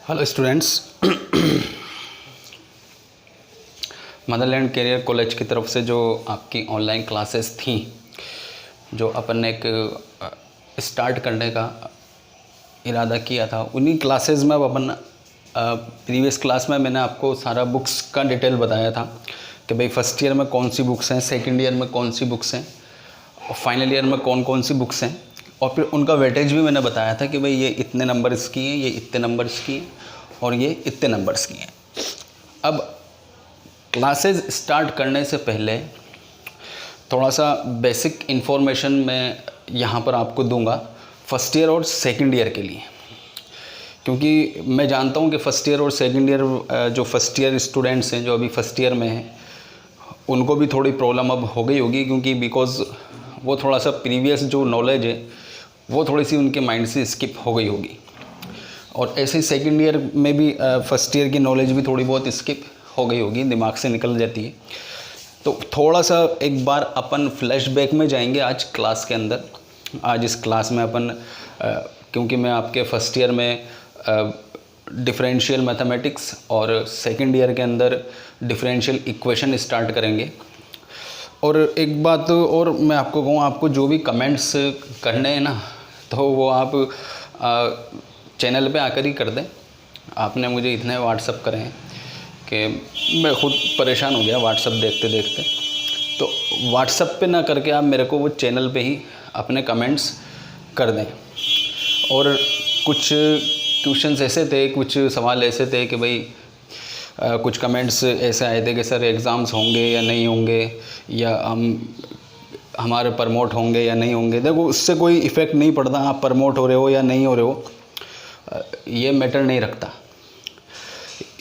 Hello students, motherland career college की तरफ से जो आपकी ऑनलाइन क्लासेस थी, जो अपन ने एक स्टार्ट करने का इरादा किया था, उन्हीं क्लासेस में अब अपन प्रीवियस क्लास में मैंने आपको सारा बुक्स का डिटेल बताया था कि भाई फर्स्ट ईयर में कौन सी बुक्स हैं, सेकंड ईयर में कौन सी बुक्स हैं और फाइनल ईयर में कौन कौन सी बुक्स हैं। और फिर उनका वेटेज भी मैंने बताया था कि भाई ये इतने नंबर्स की हैं, ये इतने नंबर्स की हैं और ये इतने नंबर्स की हैं। अब क्लासेस स्टार्ट करने से पहले थोड़ा सा बेसिक इन्फॉर्मेशन मैं यहाँ पर आपको दूंगा फर्स्ट ईयर और सेकंड ईयर के लिए, क्योंकि मैं जानता हूँ कि फर्स्ट ईयर और सेकंड ईयर जो फर्स्ट ईयर स्टूडेंट्स हैं, जो अभी फर्स्ट ईयर में हैं, उनको भी थोड़ी प्रॉब्लम अब हो गई होगी, क्योंकि बिकॉज़ वो थोड़ा सा प्रीवियस जो नॉलेज है वो थोड़ी सी उनके माइंड से स्किप हो गई होगी। और ऐसे ही सेकंड ईयर में भी फर्स्ट ईयर की नॉलेज भी थोड़ी बहुत स्किप हो गई होगी, दिमाग से निकल जाती है। तो थोड़ा सा एक बार अपन फ्लैशबैक में जाएंगे आज क्लास के अंदर। आज इस क्लास में अपन क्योंकि मैं आपके फर्स्ट ईयर में डिफरेंशियल मैथमेटिक्स और सेकंड ईयर के अंदर डिफरेंशियल इक्वेशन स्टार्ट करेंगे। और एक बात और मैं आपको कहूँ, आपको जो भी कमेंट्स करने हैं ना, तो वो आप चैनल पे आकर ही कर दें। आपने मुझे इतने व्हाट्सअप करे हैं कि मैं खुद परेशान हो गया व्हाट्सअप देखते देखते। तो व्हाट्सअप पे ना करके आप मेरे को वो चैनल पे ही अपने कमेंट्स कर दें। और कुछ क्वेश्चन्स ऐसे थे, कुछ सवाल ऐसे थे कि भाई कुछ कमेंट्स ऐसे आए थे कि सर एग्ज़ाम्स होंगे या नहीं होंगे, या हमारे प्रमोट होंगे या नहीं होंगे। देखो, उससे कोई इफ़ेक्ट नहीं पड़ता, आप प्रमोट हो रहे हो या नहीं हो रहे हो, ये मैटर नहीं रखता।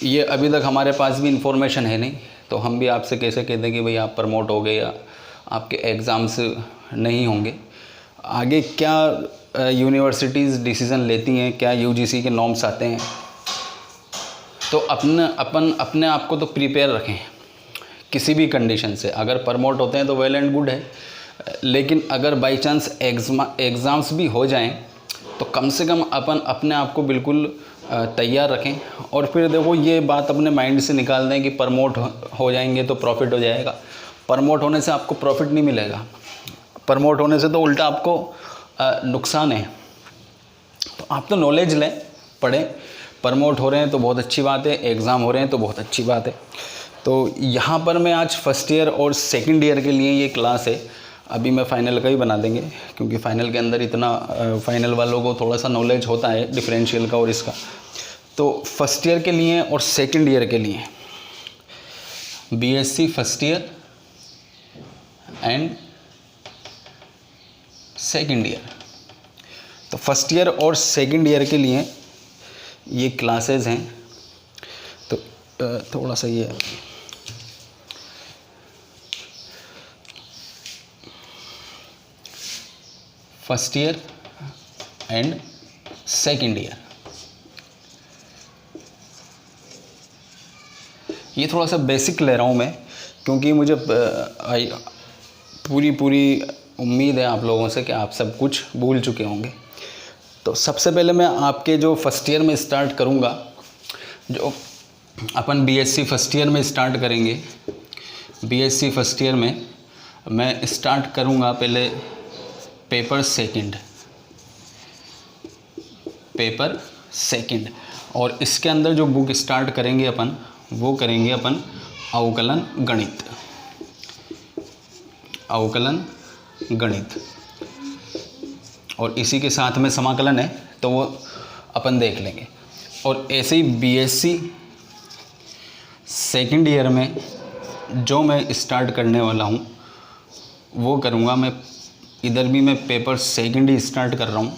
ये अभी तक हमारे पास भी इंफॉर्मेशन है नहीं, तो हम भी आपसे कैसे कहते हैं कि भाई आप प्रमोट हो गए या आपके एग्ज़ाम्स नहीं होंगे। आगे क्या यूनिवर्सिटीज़ डिसीज़न लेती हैं, क्या यूजीसी के नॉर्म्स आते हैं, तो अपन अपने आप को तो प्रिपेयर रखें किसी भी कंडीशन से। अगर प्रमोट होते हैं तो वेल एंड गुड है, लेकिन अगर बाई चांस एग्ज़ाम्स भी हो जाएं तो कम से कम अपन अपने आप को बिल्कुल तैयार रखें। और फिर देखो, ये बात अपने माइंड से निकाल दें कि प्रमोट हो जाएंगे तो प्रॉफिट हो जाएगा। प्रमोट होने से आपको प्रॉफिट नहीं मिलेगा, प्रमोट होने से तो उल्टा आपको नुकसान है। तो आप तो नॉलेज लें, पढ़ें। प्रमोट हो रहे हैं तो बहुत अच्छी बात है, एग्ज़ाम हो रहे हैं तो बहुत अच्छी बात है। तो यहाँ पर मैं आज फर्स्ट ईयर और सेकंड ईयर के लिए ये क्लास है। अभी मैं फ़ाइनल का ही बना देंगे, क्योंकि फ़ाइनल के अंदर इतना फ़ाइनल वालों को थोड़ा सा नॉलेज होता है डिफरेंशियल का और इसका। तो फर्स्ट ईयर के लिए और सेकंड ईयर के लिए BSc first year and second year. तो फर्स्ट ईयर और सेकंड ईयर के लिए ये क्लासेस हैं। तो थोड़ा सा ये first year and second year, ये थोड़ा सा बेसिक ले रहा हूँ मैं, क्योंकि मुझे पूरी उम्मीद है आप लोगों से कि आप सब कुछ भूल चुके होंगे। तो सबसे पहले मैं आपके जो फर्स्ट ईयर में स्टार्ट करूँगा, जो अपन बीएससी फर्स्ट ईयर में स्टार्ट करेंगे। बीएससी फर्स्ट ईयर में मैं स्टार्ट करूँगा पहले पेपर सेकंड। और इसके अंदर जो बुक स्टार्ट करेंगे अपन, वो करेंगे अपन अवकलन गणित। और इसी के साथ में समाकलन है, तो वो अपन देख लेंगे। और ऐसे ही बीएससी सेकंड ईयर में जो मैं स्टार्ट करने वाला हूँ वो करूँगा मैं। इधर भी मैं पेपर सेकंड ही स्टार्ट कर रहा हूँ,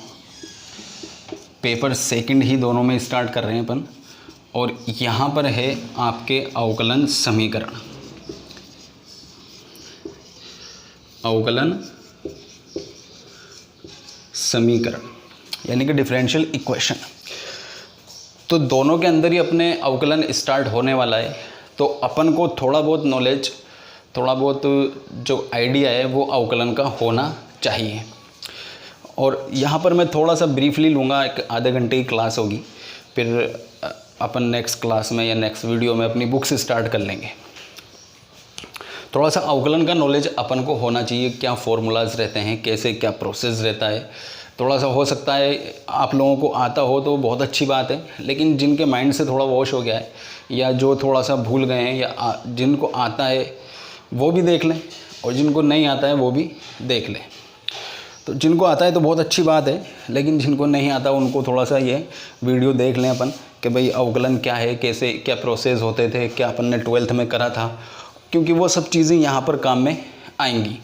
पेपर सेकंड ही दोनों में स्टार्ट कर रहे हैं अपन। और यहाँ पर है आपके अवकलन समीकरण, यानी कि डिफरेंशियल इक्वेशन। तो दोनों के अंदर ही अपने अवकलन स्टार्ट होने वाला है। तो अपन को थोड़ा बहुत नॉलेज, थोड़ा बहुत जो आइडिया है वो अवकलन का होना चाहिए। और यहाँ पर मैं थोड़ा सा ब्रीफली लूँगा, एक आधे घंटे की क्लास होगी, फिर अपन नेक्स्ट क्लास में या नेक्स्ट वीडियो में अपनी बुक से स्टार्ट कर लेंगे। थोड़ा सा अवकलन का नॉलेज अपन को होना चाहिए, क्या फॉर्मूलाज रहते हैं, कैसे क्या प्रोसेस रहता है। थोड़ा सा हो सकता है आप लोगों को आता हो तो बहुत अच्छी बात है, लेकिन जिनके माइंड से थोड़ा वॉश हो गया है या जो थोड़ा सा भूल गए हैं या जिनको आता है वो भी देख लें और जिनको नहीं आता है वो भी देख लें। तो जिनको आता है तो बहुत अच्छी बात है, लेकिन जिनको नहीं आता उनको थोड़ा सा ये वीडियो देख लें अपन कि भाई अवकलन क्या है, कैसे क्या प्रोसेस होते थे, क्या अपन ने 12th में करा था, क्योंकि वो सब चीज़ें यहाँ पर काम में आएंगी।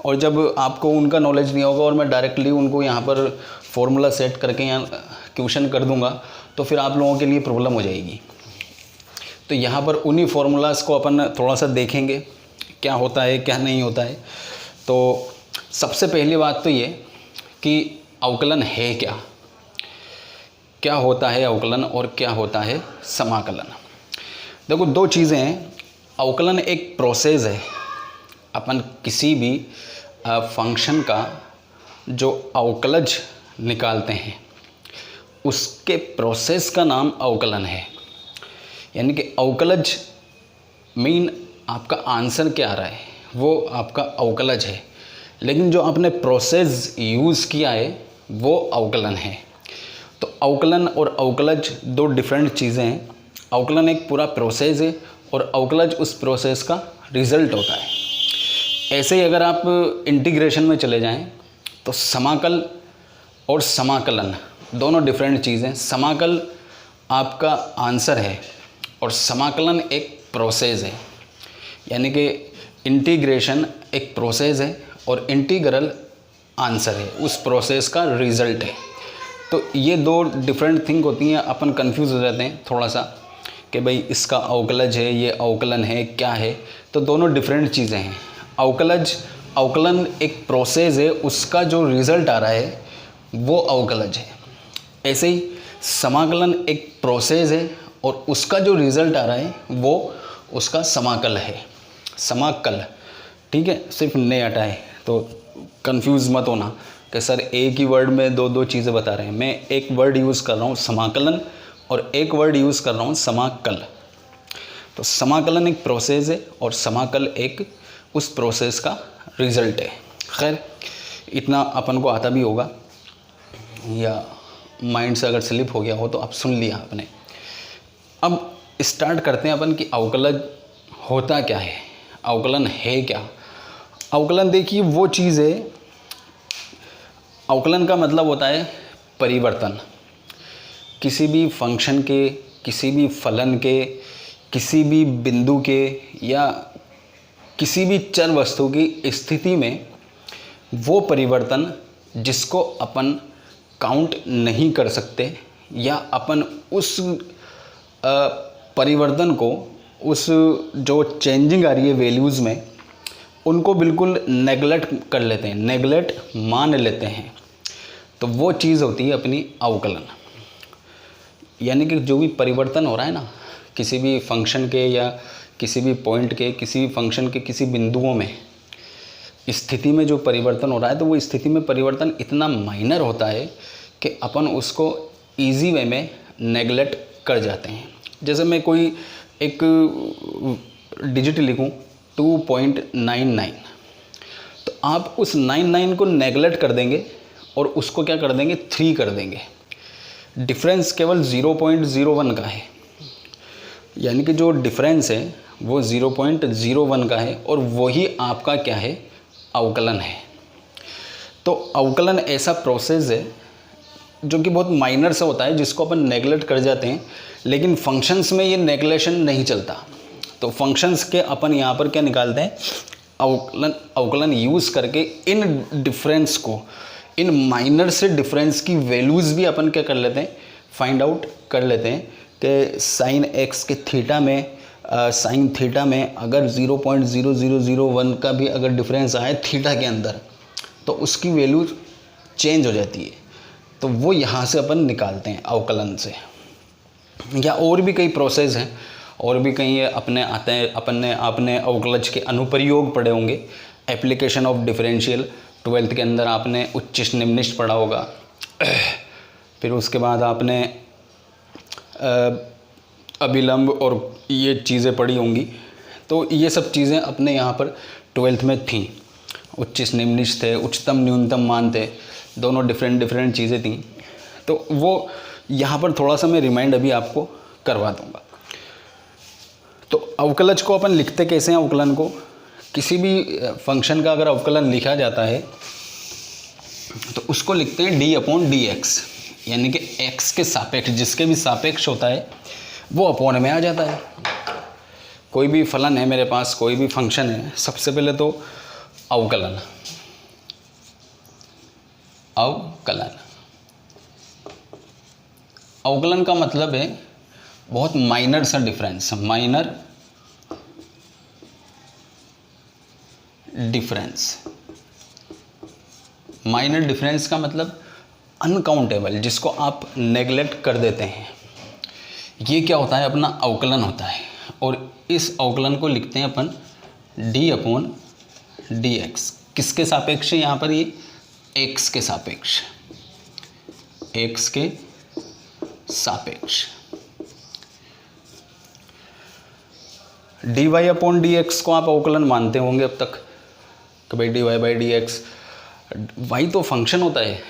और जब आपको उनका नॉलेज नहीं होगा और मैं डायरेक्टली उनको यहाँ पर फॉर्मूला सेट करके यहाँ क्वेश्चन कर दूँगा तो फिर आप लोगों के लिए प्रॉब्लम हो जाएगी। तो यहाँ पर उन्हीं फार्मूलाज़ को अपन थोड़ा सा देखेंगे क्या होता है क्या नहीं होता है। तो सबसे पहली बात तो ये कि अवकलन है क्या, क्या होता है अवकलन और क्या होता है समाकलन। देखो दो चीज़ें हैं। अवकलन एक प्रोसेस है, अपन किसी भी फंक्शन का जो अवकलज निकालते हैं उसके प्रोसेस का नाम अवकलन है। यानी कि अवकलज मीन आपका आंसर क्या आ रहा है वो आपका अवकलज है, लेकिन जो आपने प्रोसेस यूज़ किया है वो अवकलन है। तो अवकलन और अवकलज दो डिफरेंट चीज़ें हैं। अवकलन एक पूरा प्रोसेस है और अवकलज उस प्रोसेस का रिज़ल्ट होता है। ऐसे ही अगर आप इंटीग्रेशन में चले जाएं तो समाकल और समाकलन दोनों डिफरेंट चीज़ें। समाकल आपका आंसर है और समाकलन एक प्रोसेस है। यानी कि इंटीग्रेशन एक प्रोसेस है और इंटीग्रल आंसर है, उस प्रोसेस का रिज़ल्ट है। तो ये दो डिफरेंट थिंग होती हैं। अपन कंफ्यूज हो जाते हैं थोड़ा सा कि भाई इसका अवकलज है, ये अवकलन है, क्या है। तो दोनों डिफरेंट चीज़ें हैं। अवकलन एक प्रोसेस है, उसका जो रिज़ल्ट आ रहा है वो अवकलज है। ऐसे ही समाकलन एक प्रोसेस है और उसका जो रिज़ल्ट आ रहा है वो उसका समाकल है, समाकल। ठीक है, सिर्फ ने हटाए तो कंफ्यूज मत होना कि सर एक ही वर्ड में दो दो चीज़ें बता रहे हैं। मैं एक वर्ड यूज़ कर रहा हूँ समाकलन और एक वर्ड यूज़ कर रहा हूँ समाकल। तो समाकलन एक प्रोसेस है और समाकल एक उस प्रोसेस का रिज़ल्ट है। खैर इतना अपन को आता भी होगा या माइंड से अगर स्लिप हो गया हो तो आप सुन लिया आपने। अब स्टार्ट करते हैं अपन कि अवकलन होता क्या है, अवकलन है क्या। अवकलन देखिए वो चीज़ है, अवकलन का मतलब होता है परिवर्तन। किसी भी फंक्शन के, किसी भी फलन के, किसी भी बिंदु के या किसी भी चर वस्तु की स्थिति में वो परिवर्तन जिसको अपन काउंट नहीं कर सकते या अपन उस परिवर्तन को, उस जो चेंजिंग आ रही है वैल्यूज़ में, उनको बिल्कुल नेगलेक्ट कर लेते हैं, नेगलेक्ट मान लेते हैं। तो वो चीज़ होती है अपनी अवकलन। यानी कि जो भी परिवर्तन हो रहा है ना किसी भी फंक्शन के या किसी भी पॉइंट के, किसी भी फंक्शन के किसी बिंदुओं में, स्थिति में जो परिवर्तन हो रहा है तो वो स्थिति में परिवर्तन इतना माइनर होता है कि अपन उसको ईजी वे में नेगलेक्ट कर जाते हैं। जैसे मैं कोई एक डिजिट लिखूं 2.99, तो आप उस 99 को नेगलेक्ट कर देंगे और उसको क्या कर देंगे 3 कर देंगे। डिफरेंस केवल 0.01 का है, यानी कि जो डिफरेंस है वो 0.01 का है और वही आपका क्या है अवकलन है। तो अवकलन ऐसा प्रोसेस है जो कि बहुत माइनर सा होता है जिसको अपन नेगलेक्ट कर जाते हैं, लेकिन फंक्शंस में ये नेगलेक्शन नहीं चलता। तो फंक्शंस के अपन यहाँ पर क्या निकालते हैं अवकलन यूज़ करके इन डिफरेंस को, इन माइनर से डिफरेंस की वैल्यूज़ भी अपन क्या कर लेते हैं फाइंड आउट कर लेते हैं कि साइन एक्स के थीटा में साइन थीटा में अगर 0.0001 का भी अगर डिफरेंस आए थीटा के अंदर तो उसकी वैल्यू चेंज हो जाती है। तो वो यहाँ से अपन निकालते हैं अवकलन से। या और भी कई प्रोसेस हैं और भी कई अपने आते हैं। आपने अवकलज के अनुप्रयोग पढ़े होंगे, एप्लीकेशन ऑफ डिफरेंशियल 12th के अंदर आपने उच्चिष्ट निम्निष्ट पढ़ा होगा। फिर उसके बाद आपने अभिलंब और ये चीज़ें पढ़ी होंगी। तो ये सब चीज़ें अपने यहाँ पर 12th में थीं। उच्च निम्निश थे, उच्चतम न्यूनतम मान थे, दोनों डिफरेंट चीज़ें थीं। तो वो यहाँ पर थोड़ा सा मैं रिमाइंड अभी आपको करवा दूँगा। तो अवकलज को अपन लिखते कैसे हैं? अवकलन को, किसी भी फंक्शन का अगर अवकलन लिखा जाता है तो उसको लिखते हैं d/dx, यानी कि x के सापेक्ष, जिसके भी सापेक्ष होता है वो अपॉन में आ जाता है। कोई भी फलन है मेरे पास, कोई भी फंक्शन है, सबसे पहले तो अवकलन अवकलन का मतलब है बहुत माइनर सा डिफरेंस, माइनर डिफरेंस का मतलब अनकाउंटेबल, जिसको आप नेग्लेक्ट कर देते हैं, ये क्या होता है? अपना अवकलन होता है। और इस अवकलन को लिखते हैं अपन d/dx। किसके सापेक्ष है यहाँ पर? ये x के सापेक्ष, x के सापेक्ष। dy/dx को आप अवकलन मानते होंगे अब तक कि भाई dy/dx, y तो फंक्शन होता है।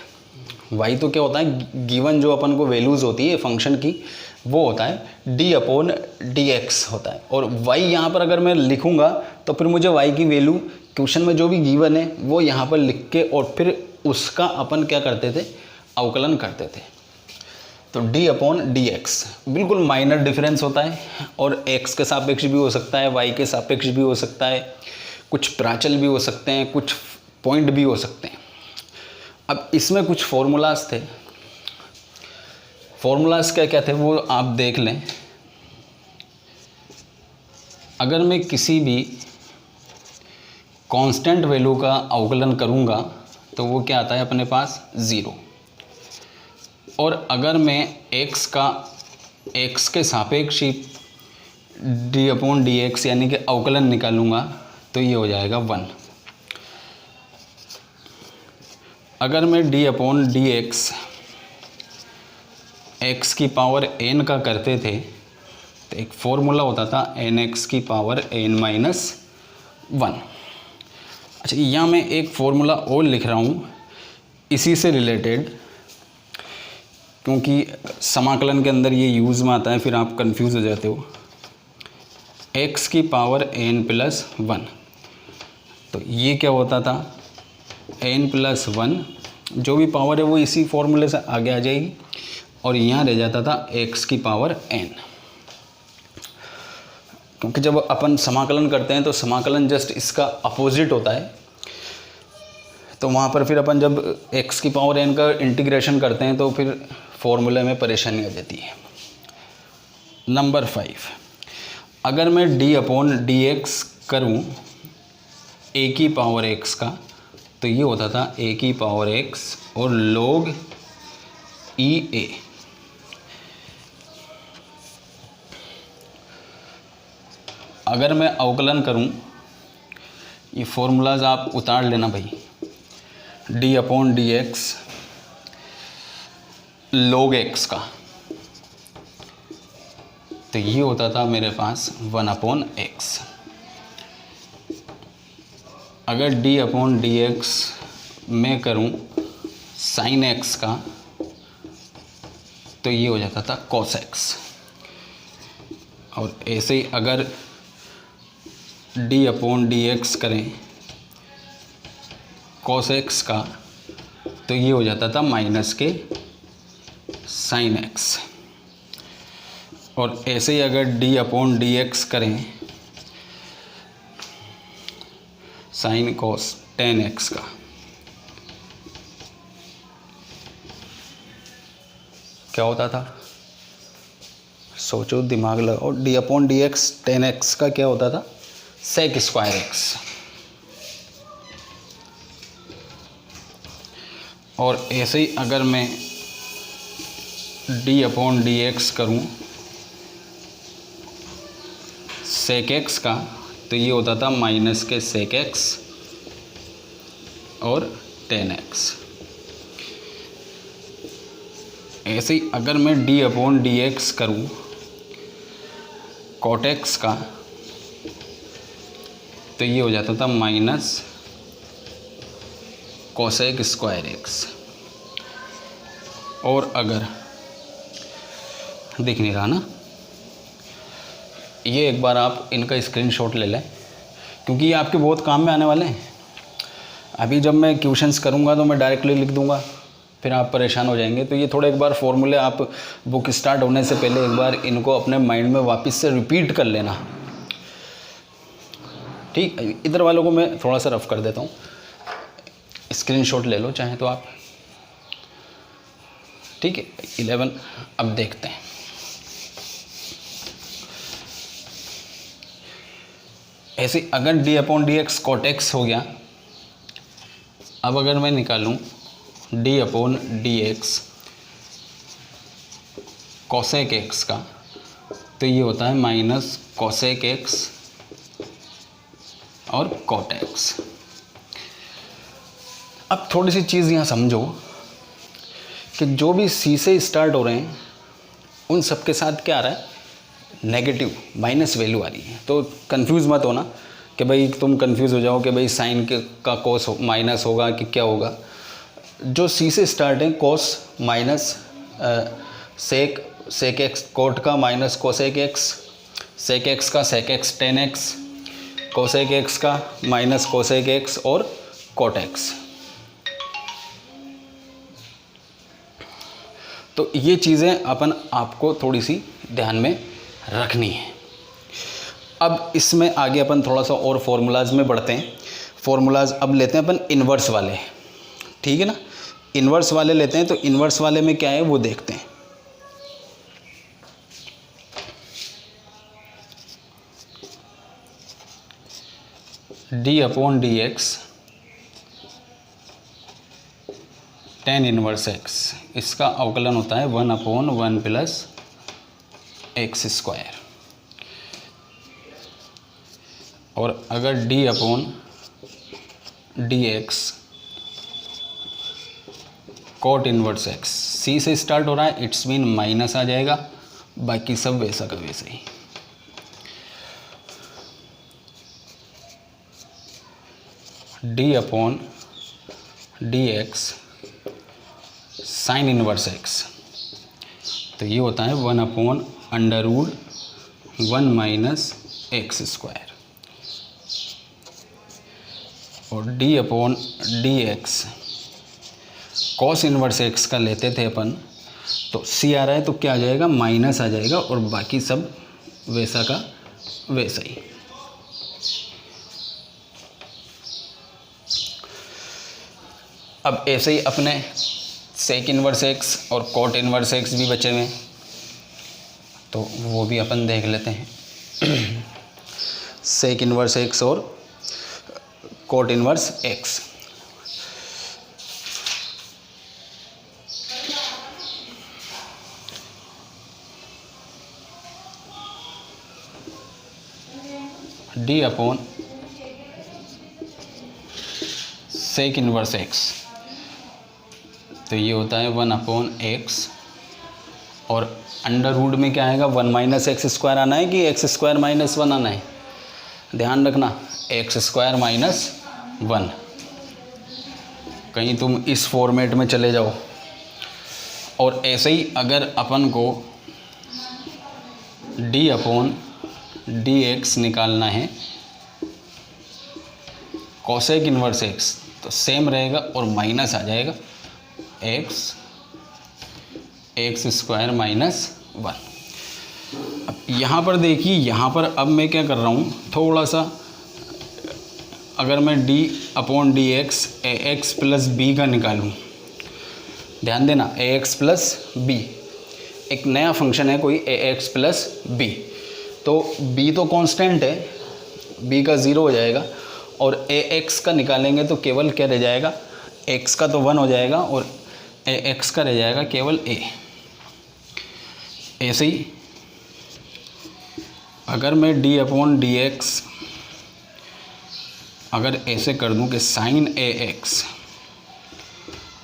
y तो क्या होता है? गिवन जो अपन को वैल्यूज़ होती है फंक्शन की, वो होता है d/dx होता है। और y यहाँ पर अगर मैं लिखूँगा तो फिर मुझे y की वैल्यू क्वेश्चन में जो भी गिवन है वो यहाँ पर लिख के और फिर उसका अपन क्या करते थे? अवकलन करते थे। तो d/dx बिल्कुल माइनर डिफरेंस होता है, और x के सापेक्ष भी हो सकता है, y के सापेक्ष भी हो सकता है, कुछ प्राचल भी हो सकते हैं, कुछ पॉइंट भी हो सकते हैं। अब इसमें कुछ फॉर्मूलाज थे। फॉर्मूलाज क्या क्या थे वो आप देख लें। अगर मैं किसी भी कांस्टेंट वैल्यू का अवकलन करूंगा तो वो क्या आता है अपने पास? 0। और अगर मैं x के सापेक्ष d/dx यानी कि अवकलन निकालूंगा तो ये हो जाएगा 1। अगर मैं d/dx x की पावर n का करते थे तो एक फॉर्मूला होता था nx की पावर n-1। अच्छा, यहाँ मैं एक फॉर्मूला और लिख रहा हूँ इसी से रिलेटेड, क्योंकि समाकलन के अंदर ये यूज़ में आता है, फिर आप कंफ्यूज हो जाते हो। x की पावर n+1, तो ये क्या होता था? n+1 जो भी पावर है वो इसी फॉर्मूले से आगे आ जाएगी, और यहाँ रह जाता था x की पावर n। क्योंकि जब अपन समाकलन करते हैं तो समाकलन जस्ट इसका अपोजिट होता है, तो वहाँ पर फिर अपन जब x की पावर n का इंटीग्रेशन करते हैं तो फिर फॉर्मूले में परेशानी आ जाती है। नंबर 5, अगर मैं d/dx करूँ a की पावर x का, तो ये होता था a की पावर x और log e(a). अगर मैं अवकलन करूं, ये फॉर्मूलाज आप उतार लेना भाई, d/dx log x का, तो ये होता था मेरे पास 1/x। अगर d/dx मैं करूं sin x का, तो ये हो जाता था cos x। और ऐसे ही अगर d/dx करें cos x का, तो ये हो जाता था -के sin x। और ऐसे ही अगर d/dx करें sin cos tan x का, क्या होता था? सोचो, दिमाग लगाओ। d/dx tan x का क्या होता था? sec square x। और ऐसे ही अगर मैं d/dx करूं sec x का, तो ये होता था -के sec x और tan x। ऐसे ही अगर मैं d/dx करूँ cot x का, तो ये हो जाता था माइनस कोसेक स्क्वायर एक्स। और अगर दिख नहीं रहा ना, ये एक बार आप इनका स्क्रीनशॉट ले लें, क्योंकि ये आपके बहुत काम में आने वाले हैं। अभी जब मैं क्वेश्चंस करूँगा तो मैं डायरेक्टली लिख दूँगा, फिर आप परेशान हो जाएंगे। तो ये थोड़ा एक बार फॉर्मूले आप बुक स्टार्ट होने से पहले एक बार इनको अपने माइंड में वापस से रिपीट कर लेना, ठीक। इधर वालों को मैं थोड़ा सा रफ कर देता हूँ, स्क्रीनशॉट ले लो चाहे तो आप, ठीक है। 11 अब देखते हैं। ऐसे अगर d/dx cot x हो गया, अब अगर मैं निकालूं d/dx कोसेक x का, तो ये होता है माइनस कोसेक x और cot x। अब थोड़ी सी चीज़ यहाँ समझो कि जो भी c से स्टार्ट हो रहे हैं उन सब के साथ क्या आ रहा है, नेगेटिव माइनस वैल्यू आ रही है। तो कंफ्यूज मत होना कि भाई तुम कंफ्यूज हो जाओ कि भाई साइन का कोस माइनस होगा कि क्या होगा। जो सी से स्टार्ट है, cos minus sec x, cot का minus cosec x, sec x का sec x tan x, cosec x का माइनस कोसेक एक्स और कोट एक्स। तो ये चीज़ें अपन आपको थोड़ी सी ध्यान में रखनी है। अब इसमें आगे अपन थोड़ा सा और फॉर्मूलाज में बढ़ते हैं। फॉर्मूलाज अब लेते हैं अपन इन्वर्स वाले, ठीक है ना। इन्वर्स वाले लेते हैं, तो इन्वर्स वाले में क्या है वो देखते हैं। d/dx tan इनवर्स x, इसका अवकलन होता है 1/1 प्लस एक्स स्क्वायर। और अगर d/dx cot inverse x, c से स्टार्ट हो रहा है, इट्स मीन माइनस आ जाएगा, बाकी सब वैसा का वैसा ही। d/dx साइन इनवर्स x, तो ये होता है 1/√1 माइनस एक्स स्क्वायर। और d/dx कॉस इनवर्स x का लेते थे अपन, तो c आ रहा है तो क्या आ जाएगा, माइनस आ जाएगा, और बाकी सब वैसा का वैसा ही। अब ऐसे ही अपने सेक इनवर्स x और कॉट इनवर्स x भी बचे हुए, तो वो भी अपन देख लेते हैं। सेक इनवर्स x और कॉट इनवर्स x। d/सेक इनवर्स x, तो ये होता है 1/x, और अंडर रूट में क्या आएगा, 1 माइनस एक्स स्क्वायर आना है कि एक्स स्क्वायर माइनस 1 आना है। ध्यान रखना, एक्स स्क्वायर माइनस 1, कहीं तुम इस फॉर्मेट में चले जाओ। और ऐसे ही अगर अपन को d/dx निकालना है कोसेक इनवर्स x, तो सेम रहेगा और माइनस आ जाएगा एक्स स्क्वायर माइनस 1। अब यहाँ पर देखिए, यहाँ पर अब मैं क्या कर रहा हूँ, थोड़ा सा अगर मैं d/dx ax प्लस b का निकालूँ, ध्यान देना ax प्लस b, एक नया फंक्शन है कोई ax प्लस b, तो b तो कांस्टेंट है, b का 0 हो जाएगा, और ax का निकालेंगे तो केवल क्या रह जाएगा, x का तो 1 हो जाएगा और ax का रह जाएगा केवल a। ऐसे ही अगर मैं d/dx अगर ऐसे कर दूं कि साइन ax,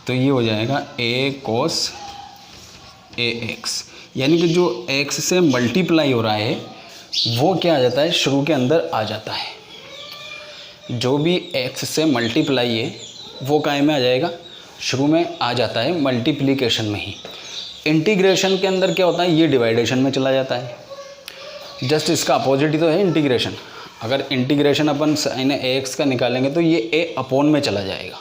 तो ये हो जाएगा a cos AX, यानी कि जो x से मल्टीप्लाई हो रहा है वो क्या आ जाता है, शुरू के अंदर आ जाता है। जो भी x से मल्टीप्लाई है वो काय में आ जाएगा, शुरू में आ जाता है, मल्टीप्लिकेशन में ही। इंटीग्रेशन के अंदर क्या होता है, ये डिवाइडेशन में चला जाता है। जस्ट इसका अपोजिट ही तो है इंटीग्रेशन। अगर इंटीग्रेशन अपन साइन AX का निकालेंगे तो ये a अपॉन में चला जाएगा।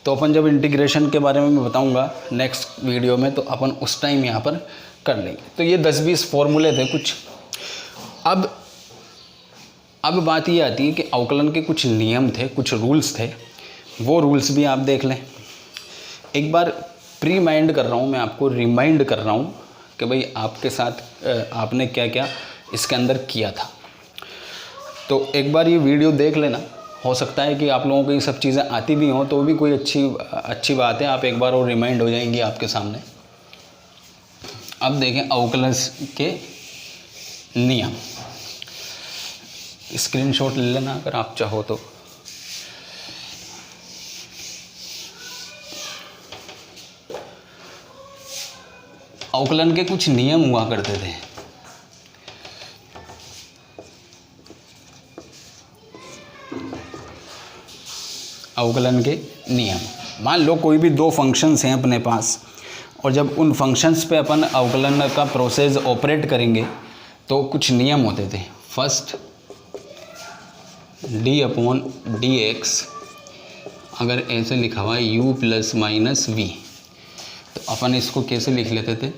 तो अपन जब इंटीग्रेशन के बारे में मैं बताऊंगा नेक्स्ट वीडियो में, तो अपन उस टाइम यहाँ पर कर लेंगे। तो ये 10-20 फॉर्मूले थे कुछ। अब बात ये आती है कि अवकलन के कुछ नियम थे, कुछ रूल्स थे, वो रूल्स भी आप देख लें। एक बार प्री माइंड कर रहा हूँ मैं, आपको रिमाइंड कर रहा हूँ कि भाई आपके साथ आपने क्या क्या इसके अंदर किया था। तो एक बार ये वीडियो देख लेना, हो सकता है कि आप लोगों को ये सब चीज़ें आती भी हों तो भी कोई अच्छी बात है, आप एक बार और रिमाइंड हो जाएंगी आपके सामने। अब देखें अवकलन के नियम, स्क्रीनशॉट ले लेना अगर आप चाहो तो। अवकलन के कुछ नियम हुआ करते थे। अवकलन के नियम, मान लो कोई भी दो फंक्शंस हैं अपने पास, और जब उन फंक्शंस पे अपन अवकलन का प्रोसेस ऑपरेट करेंगे तो कुछ नियम होते थे। फर्स्ट d/dx, अगर ऐसे लिखा हुआ है u + -v, तो अपन इसको कैसे लिख लेते थे,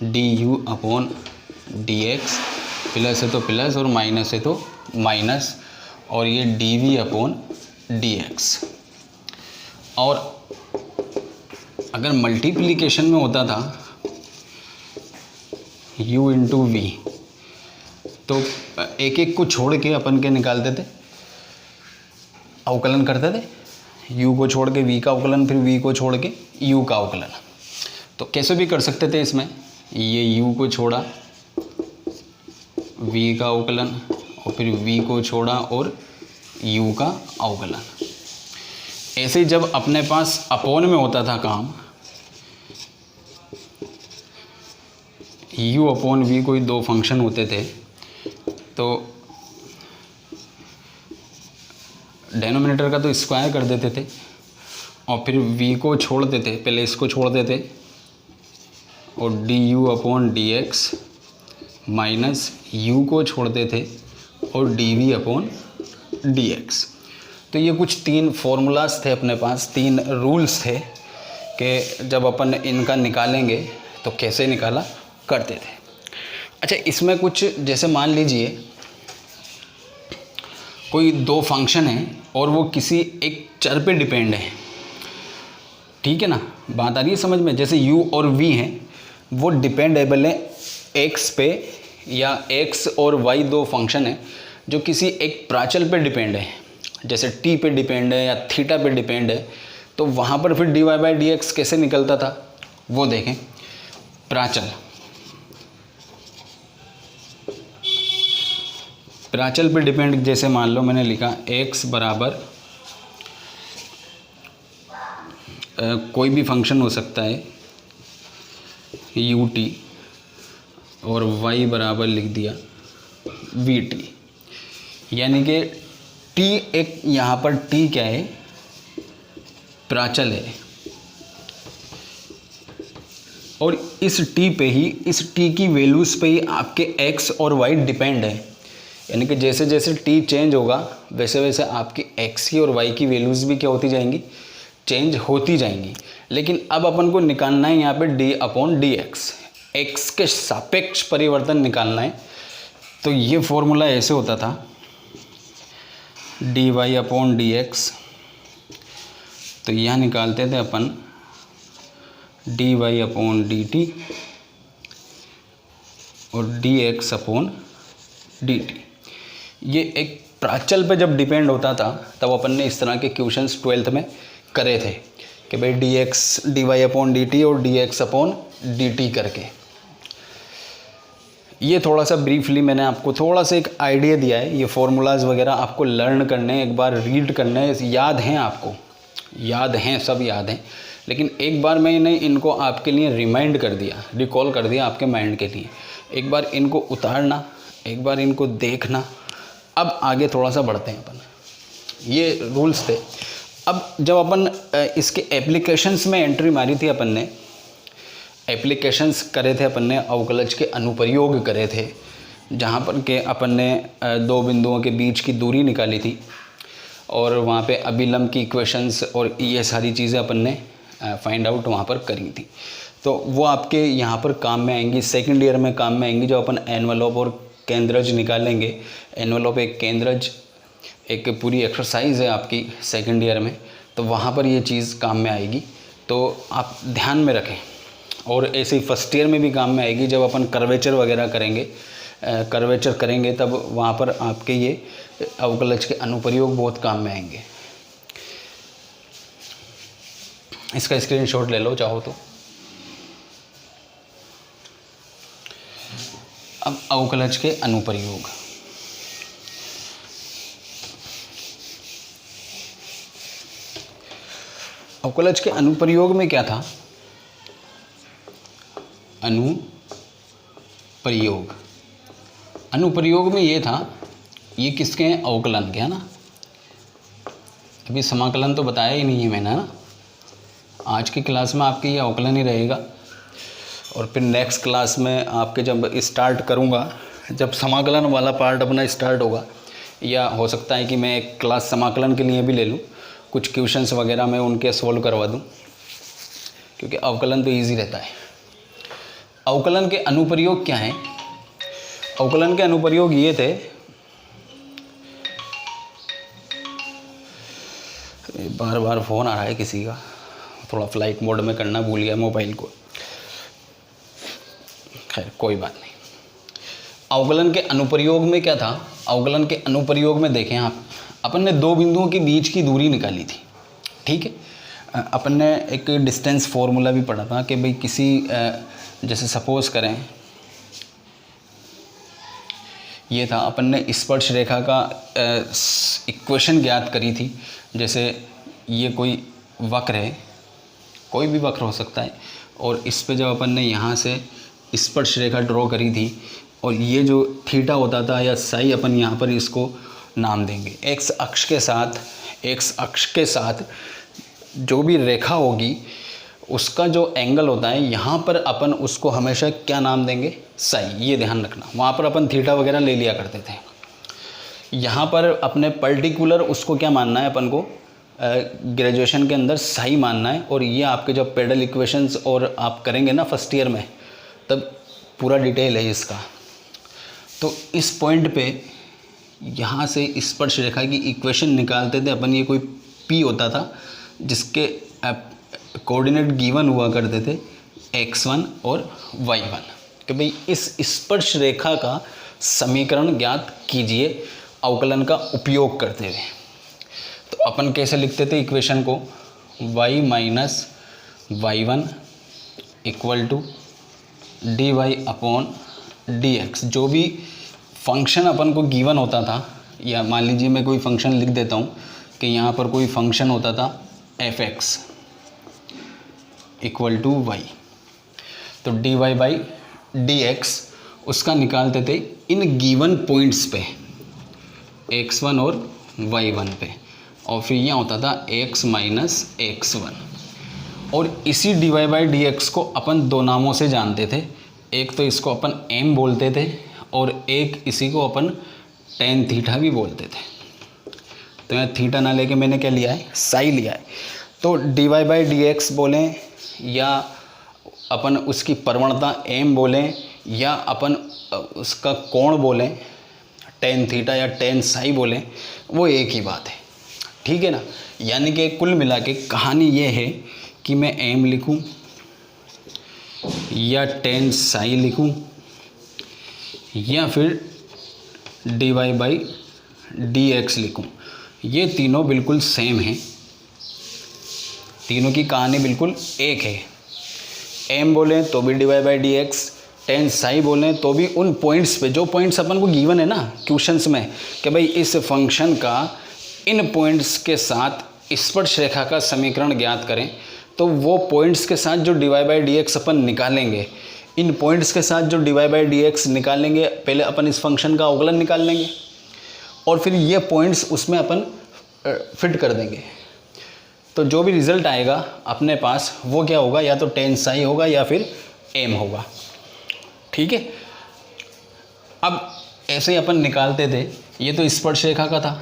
du/dx, प्लस है तो प्लस और माइनस है तो माइनस, और ये dv/dx। और अगर मल्टीप्लिकेशन में होता था u × v, तो एक एक को छोड़ के अपन के निकालते थे, अवकलन करते थे। u को छोड़ के v का अवकलन, फिर v को छोड़ के u का अवकलन। तो कैसे भी कर सकते थे इसमें, ये u को छोड़ा v का अवकलन, और फिर v को छोड़ा और u का अवकलन। ऐसे ही जब अपने पास अपॉन में होता था काम, u/v कोई दो फंक्शन होते थे, तो डेनोमिनेटर का तो स्क्वायर कर देते थे और फिर v को छोड़ देते, पहले इसको छोड़ देते, और du/dx माइनस u को छोड़ते थे और dv/dx। तो ये कुछ 3 फॉर्मूलाज थे अपने पास, 3 रूल्स थे कि जब अपन इनका निकालेंगे तो कैसे निकाला करते थे। अच्छा, इसमें कुछ जैसे मान लीजिए कोई दो फंक्शन है और वो किसी एक चर पे डिपेंड है, ठीक है ना, बात आ रही है समझ में। जैसे u और v हैं, वो डिपेंडेबल है x पे, या x और y दो फंक्शन है जो किसी एक प्राचल पे डिपेंड है, जैसे t पे डिपेंड है या थीटा पे डिपेंड है, तो वहाँ पर फिर dy/dx कैसे निकलता था वो देखें। प्राचल पे डिपेंड, जैसे मान लो मैंने लिखा x बराबर कोई भी फंक्शन हो सकता है ut, और y बराबर लिख दिया vt, यानी कि t एक, यहाँ पर t क्या है, प्राचल है, और इस t पे ही, इस t की वैल्यूज़ पे ही आपके x और y डिपेंड है। यानी कि जैसे जैसे t चेंज होगा वैसे वैसे आपकी x की और y की वैल्यूज़ भी क्या होती जाएंगी, चेंज होती जाएंगी। लेकिन अब अपन को निकालना है यहाँ पे d/dx, x के सापेक्ष परिवर्तन निकालना है। तो ये फॉर्मूला ऐसे होता था, dy/dx, तो यहाँ निकालते थे अपन dy/dt और dx/dt। ये एक प्राचल पे जब डिपेंड होता था तब अपन ने इस तरह के क्वेश्चंस 12th में करे थे कि भाई dy/dt और dx/dt करके। ये थोड़ा सा ब्रीफली मैंने आपको थोड़ा सा एक आइडिया दिया है। ये फॉर्मूलाज वगैरह आपको लर्न करने, एक बार रीड करने, याद हैं आपको, याद हैं, सब याद हैं, लेकिन एक बार मैंने इनको आपके लिए रिमाइंड कर दिया, रिकॉल कर दिया आपके माइंड के लिए। एक बार इनको उतारना, एक बार इनको देखना, अब आगे थोड़ा सा बढ़ते हैं अपन। ये रूल्स थे। अब जब अपन इसके एप्लीकेशंस में एंट्री मारी थी, अपन ने एप्लीकेशंस करे थे, अपन ने अवकलज के अनुप्रयोग करे थे, जहाँ पर के अपन ने दो बिंदुओं के बीच की दूरी निकाली थी और वहाँ पे अभिलंब की इक्वेशंस और ये सारी चीज़ें अपन ने फाइंड आउट वहाँ पर करी थी। तो वो आपके यहाँ पर काम में आएंगी, सेकंड ईयर में काम में आएंगी। जब अपन एनवलप और केंद्रज निकालेंगे, एनवलप एक केंद्रज एक पूरी एक्सरसाइज है आपकी सेकंड ईयर में, तो वहाँ पर ये चीज़ काम में आएगी। तो आप ध्यान में रखें। और ऐसे ही फर्स्ट ईयर में भी काम में आएगी, जब अपन कर्वेचर वगैरह करेंगे, कर्वेचर करेंगे, तब वहाँ पर आपके ये अवकलज के अनुप्रयोग बहुत काम में आएंगे। इसका स्क्रीनशॉट ले लो चाहो तो। अब अवकलज के अनुप्रयोग, अवकलज के अनुप्रयोग में क्या था? अनुप्रयोग, अनुप्रयोग में ये था, ये किसके हैं? अवकलन के, है ना। अभी समाकलन तो बताया ही नहीं है मैंने, है ना। आज की क्लास में आपके ये अवकलन ही रहेगा और फिर नेक्स्ट क्लास में आपके जब स्टार्ट करूँगा, जब समाकलन वाला पार्ट अपना स्टार्ट होगा, या हो सकता है कि मैं एक क्लास समाकलन के लिए भी ले लूँ, कुछ क्वेश्चंस वगैरह मैं उनके सॉल्व करवा दूँ, क्योंकि अवकलन तो ईजी रहता है। अवकलन के अनुप्रयोग क्या हैं? अवकलन के अनुप्रयोग ये थे, बार बार फ़ोन आ रहा है किसी का, थोड़ा फ्लाइट मोड में करना भूल गया मोबाइल को, खैर कोई बात नहीं। अवकलन के अनुप्रयोग में क्या था? अवकलन के अनुप्रयोग में देखें आप, अपन ने दो बिंदुओं के बीच की दूरी निकाली थी, ठीक है। अपन ने एक डिस्टेंस फॉर्मूला भी पढ़ा था कि भाई किसी जैसे सपोज करें ये था, अपन ने स्पर्श रेखा का इक्वेशन ज्ञात करी थी। जैसे ये कोई वक्र है, कोई भी वक्र हो सकता है, और इस पे जब अपन ने यहाँ से स्पर्श रेखा ड्रॉ करी थी, और ये जो थीटा होता था या साई, अपन यहाँ पर इसको नाम देंगे। एक्स अक्ष के साथ जो भी रेखा होगी उसका जो एंगल होता है, यहाँ पर अपन उसको हमेशा क्या नाम देंगे? साई। ये ध्यान रखना। वहाँ पर अपन थीटा वगैरह ले लिया करते थे, यहाँ पर अपने पर्टिकुलर उसको क्या मानना है अपन को? ग्रेजुएशन के अंदर साई मानना है। और ये आपके जब पेडल इक्वेशंस और आप करेंगे ना फर्स्ट ईयर में, तब पूरा डिटेल है इसका। तो इस पॉइंट पे यहाँ से स्पर्श रेखा की इक्वेशन निकालते थे अपन। ये कोई P होता था जिसके कोऑर्डिनेट गिवन हुआ करते थे x1 और y1, कि भाई इस स्पर्श रेखा का समीकरण ज्ञात कीजिए अवकलन का उपयोग करते हुए। तो अपन कैसे लिखते थे इक्वेशन को? y minus y1 equal to dy upon dx। जो भी फंक्शन अपन को गिवन होता था, या मान लीजिए मैं कोई फंक्शन लिख देता हूँ कि यहाँ पर कोई फंक्शन होता था f(x) इक्वल टू y, तो dy बाई dx उसका निकालते थे इन गिवन पॉइंट्स पे, x1 और y1 पे, और फिर यहाँ होता था x माइनस x1। और इसी dy बाई dx को अपन दो नामों से जानते थे। एक तो इसको अपन m बोलते थे, और एक इसी को अपन tan थीटा भी बोलते थे। तो यहाँ थीटा ना लेके मैंने क्या लिया है? साई लिया है। तो dy बाई dx बोलें, या अपन उसकी प्रवणता m बोलें, या अपन उसका कोण बोलें tan थीटा या tan साई बोलें, वो एक ही बात है, ठीक है ना। यानी कि कुल मिला के कहानी ये है कि मैं m लिखूं या tan साई लिखूं, या फिर dy बाई dx लिखूं, ये तीनों बिल्कुल सेम हैं। तीनों की कहानी बिल्कुल एक है। m बोलें तो भी dy by dx, tan Sai बोलें तो भी उन पॉइंट्स पे, जो पॉइंट्स अपन को गिवन है ना क्वेश्चंस में, कि भाई इस फंक्शन का इन पॉइंट्स के साथ स्पर्श रेखा का समीकरण ज्ञात करें, तो वो पॉइंट्स के साथ जो dy by d x upon निकालेंगे, इन पॉइंट्स के साथ जो dy बाई डी एक्स निकालेंगे, पहले अपन इस फंक्शन का अवकलन निकाल लेंगे और फिर ये पॉइंट्स उसमें अपन फिट कर देंगे। तो जो भी रिज़ल्ट आएगा अपने पास वो क्या होगा, या तो tan psi होगा या फिर m होगा। ठीक है, अब ऐसे ही अपन निकालते थे। ये तो स्पर्श रेखा का था,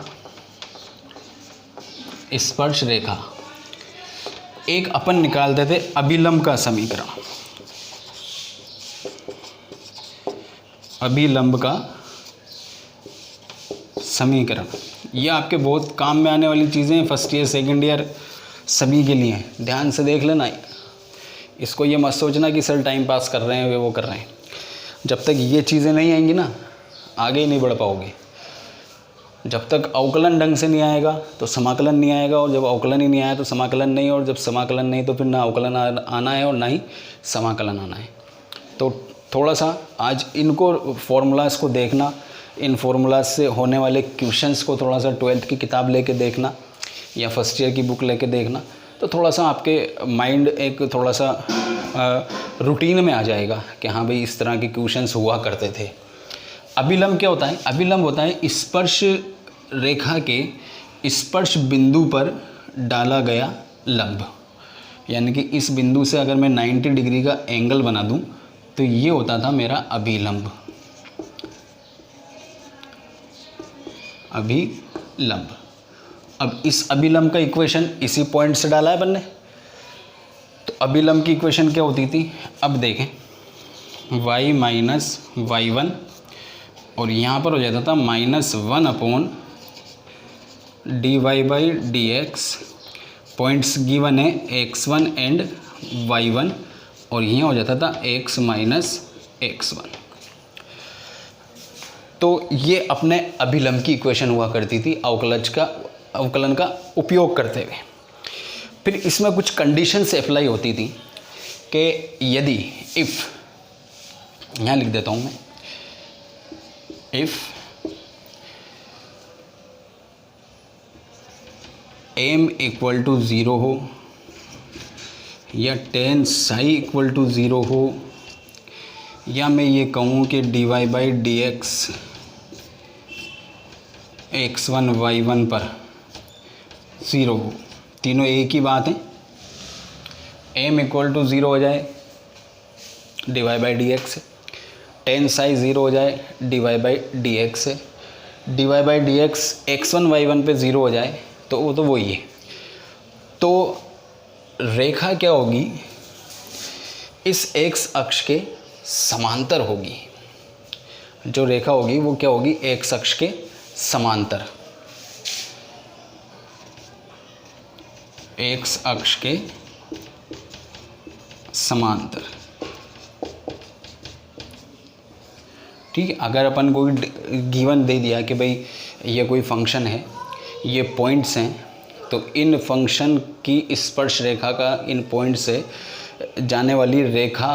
स्पर्श रेखा। एक अपन निकालते थे अभिलंब का समीकरण, अभिलंब का समीकरण। ये आपके बहुत काम में आने वाली चीज़ें हैं, फर्स्ट ईयर सेकंड ईयर सभी के लिए। ध्यान से देख लेना, इसको ये मत सोचना कि सर टाइम पास कर रहे हैं वो कर रहे हैं। जब तक ये चीज़ें नहीं आएंगी ना, आगे ही नहीं बढ़ पाओगे। जब तक अवकलन ढंग से नहीं आएगा तो समाकलन नहीं आएगा, और जब अवकलन ही नहीं आया तो समाकलन नहीं, और जब समाकलन नहीं तो फिर ना अवकलन आना है और ना ही समाकलन आना है। तो थोड़ा सा आज इनको फॉर्मूलाज़ को देखना, इन फार्मूलाज से होने वाले क्वेश्चंस को थोड़ा सा 12th की किताब लेके देखना या फर्स्ट ईयर की बुक लेके देखना, तो थोड़ा सा आपके माइंड एक थोड़ा सा रूटीन में आ जाएगा कि हाँ भाई इस तरह के क्वेश्चंस हुआ करते थे। अभिलंब क्या होता है? अभिलंब होता है स्पर्श रेखा के स्पर्श बिंदु पर डाला गया लंब। यानी कि इस बिंदु से अगर मैं 90 डिग्री का एंगल बना दूं तो ये होता था मेरा अभिलंब। अभिलंब। अब इस अभिलंब का इक्वेशन इसी पॉइंट से डाला है अपन ने, तो अभिलंब की इक्वेशन क्या होती थी? अब देखें, y माइनस y1 और यहाँ पर हो जाता था -1 upon dy by d x. Points given है x1 एंड y1 और यहाँ हो जाता था x माइनस x1। तो ये अपने अभिलंब की इक्वेशन हुआ करती थी अवकलन का उपयोग करते हुए। फिर इसमें कुछ कंडीशंस अप्लाई होती थी कि यदि इफ़, यहाँ लिख देता हूँ मैं, इफ़ m इक्वल टू 0 हो या tan psi इक्वल टू 0 हो, या मैं ये कहूँ कि dy by d x x1 y1 पर 0 हो, तीनों एक ही बात है। m इक्वल टू 0 हो जाए dy बाई डी एक्स से, tan psi 0 हो जाए dy बाई डी एक्स से, dy by d x x1 y1 पे 0 हो जाए तो वो तो वही है। तो रेखा क्या होगी? इस x अक्ष के समांतर होगी। जो रेखा होगी वो क्या होगी? x अक्ष के समांतर, x अक्ष के समांतर। ठीक है, अगर अपन कोई गिवन दे दिया कि भाई ये कोई फंक्शन है, ये पॉइंट्स हैं, तो इन फंक्शन की स्पर्श रेखा का इन पॉइंट से जाने वाली रेखा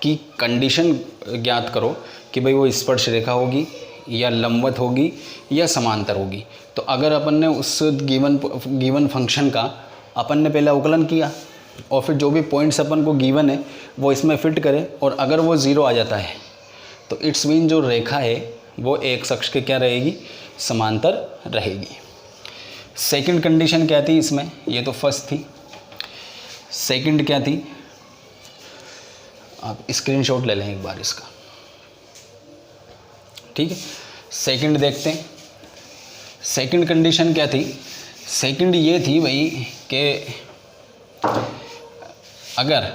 की कंडीशन ज्ञात करो कि भाई वो स्पर्श रेखा होगी या लंबवत होगी या समांतर होगी। तो अगर अपन ने उस गिवन फंक्शन का अपन ने पहले अवकलन किया और फिर जो भी पॉइंट्स अपन को गिवन है वो इसमें फिट करें, और अगर वो 0 आ जाता है तो इट्स मीन जो रेखा है वो एक अक्ष के क्या रहेगी? समांतर रहेगी। सेकंड कंडीशन क्या थी इसमें? ये तो फर्स्ट थी। सेकंड क्या थी? आप स्क्रीनशॉट ले लें एक बार इसका। ठीक है, सेकंड देखते हैं। सेकंड कंडीशन क्या थी? सेकंड ये थी भाई कि अगर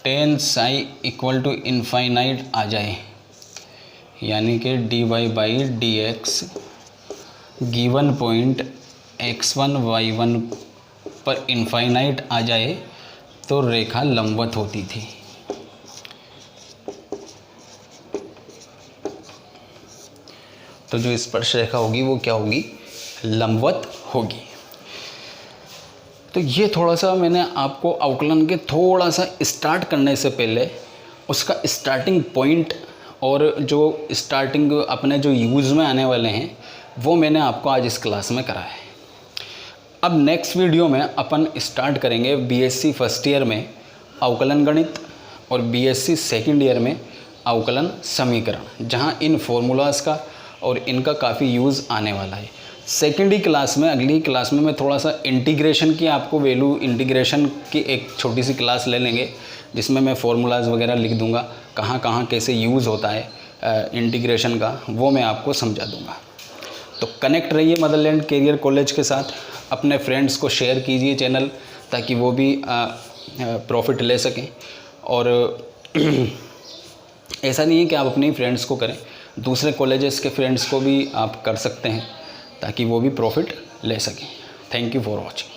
tan psi equal to infinite आ जाए, यानी कि dy by d x given point x1 y1 पर इनफाइनाइट आ जाए तो रेखा लंबवत होती थी। तो जो स्पर्श रेखा होगी वो क्या होगी? लंबवत होगी। तो ये थोड़ा सा मैंने आपको अवकलन के थोड़ा सा स्टार्ट करने से पहले उसका स्टार्टिंग पॉइंट और जो स्टार्टिंग अपने जो यूज़ में आने वाले हैं वो मैंने आपको आज इस क्लास में कराया है। अब नेक्स्ट वीडियो में अपन स्टार्ट करेंगे बीएससी फर्स्ट ईयर में अवकलन गणित और बीएससी सेकंड ईयर में अवकलन समीकरण, जहां इन फॉर्मूलाज का और इनका काफ़ी यूज़ आने वाला है। सेकेंड क्लास में, अगली क्लास में मैं थोड़ा सा इंटीग्रेशन की, आपको वैल्यू इंटीग्रेशन की एक छोटी सी क्लास ले लेंगे, जिसमें मैं फॉर्मूलाज वगैरह लिख दूंगा, कहाँ कहाँ कैसे यूज़ होता है इंटीग्रेशन का, वो मैं आपको समझा दूंगा। तो कनेक्ट रहिए मदरलैंड कैरियर कॉलेज के साथ, अपने फ्रेंड्स को शेयर कीजिए चैनल, ताकि वो भी प्रॉफिट ले सकें। और ऐसा नहीं है कि आप अपने ही फ्रेंड्स को करें, दूसरे कॉलेजेस के फ्रेंड्स को भी आप कर सकते हैं, ताकि वो भी प्रॉफिट ले सकें। Thank you for watching.